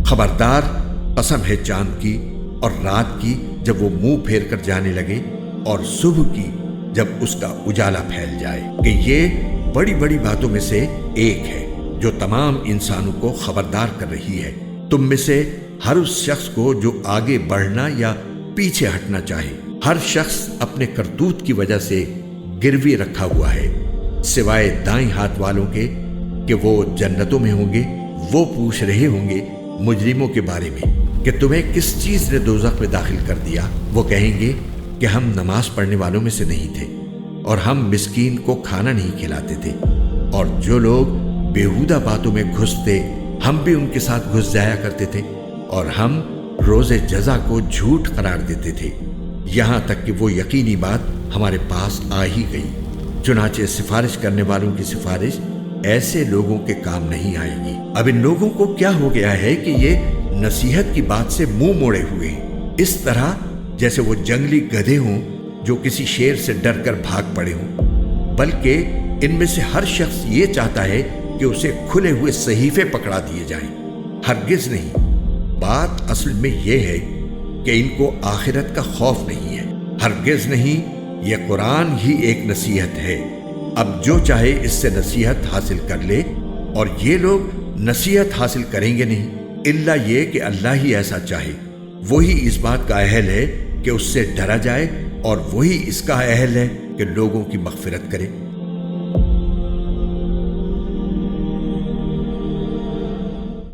خبردار، قسم ہے چاند کی اور رات کی جب وہ منہ پھیر کر جانے لگے، اور صبح کی جب اس کا اجالا پھیل جائے، کہ یہ بڑی بڑی باتوں میں سے ایک ہے جو تمام انسانوں کو خبردار کر رہی ہے۔ تم میں سے ہر اس شخص کو جو آگے بڑھنا یا پیچھے ہٹنا چاہے، ہر شخص اپنے کرتوت کی وجہ سے گروی رکھا ہوا ہے، سوائے دائیں ہاتھ والوں کے کہ وہ جنتوں میں ہوں گے۔ وہ پوچھ رہے ہوں گے مجرموں کے بارے میں کہ تمہیں کس چیز نے دوزخ میں داخل کر دیا؟ وہ کہیں گے کہ ہم نماز پڑھنے والوں میں سے نہیں تھے، اور ہم مسکین کو کھانا نہیں کھلاتے تھے، اور جو لوگ بیہودہ باتوں میں گھستے ہم بھی ان کے ساتھ گھس جایا کرتے تھے، اور ہم روز جزا کو جھوٹ قرار دیتے تھے، یہاں تک کہ وہ یقینی بات ہمارے پاس آ ہی گئی۔ چنانچہ سفارش کرنے والوں کی سفارش ایسے لوگوں کے کام نہیں آئے گی۔ اب ان لوگوں کو کیا ہو گیا ہے کہ یہ نصیحت کی بات سے منہ موڑے ہوئے ہیں، اس طرح جیسے وہ جنگلی گدھے ہوں جو کسی شیر سے ڈر کر بھاگ پڑے ہوں، بلکہ ان میں سے ہر شخص یہ چاہتا ہے کہ اسے کھلے ہوئے صحیفے پکڑا دیے جائیں۔ ہرگز نہیں، بات اصل میں یہ ہے کہ ان کو آخرت کا خوف نہیں ہے۔ ہرگز نہیں، یہ قرآن ہی ایک نصیحت ہے، اب جو چاہے اس سے نصیحت حاصل کر لے، اور یہ لوگ نصیحت حاصل کریں گے نہیں الا یہ کہ اللہ ہی ایسا چاہے۔ وہی اس بات کا اہل ہے کہ اس سے ڈرا جائے، اور وہی اس کا اہل ہے کہ لوگوں کی مغفرت کرے۔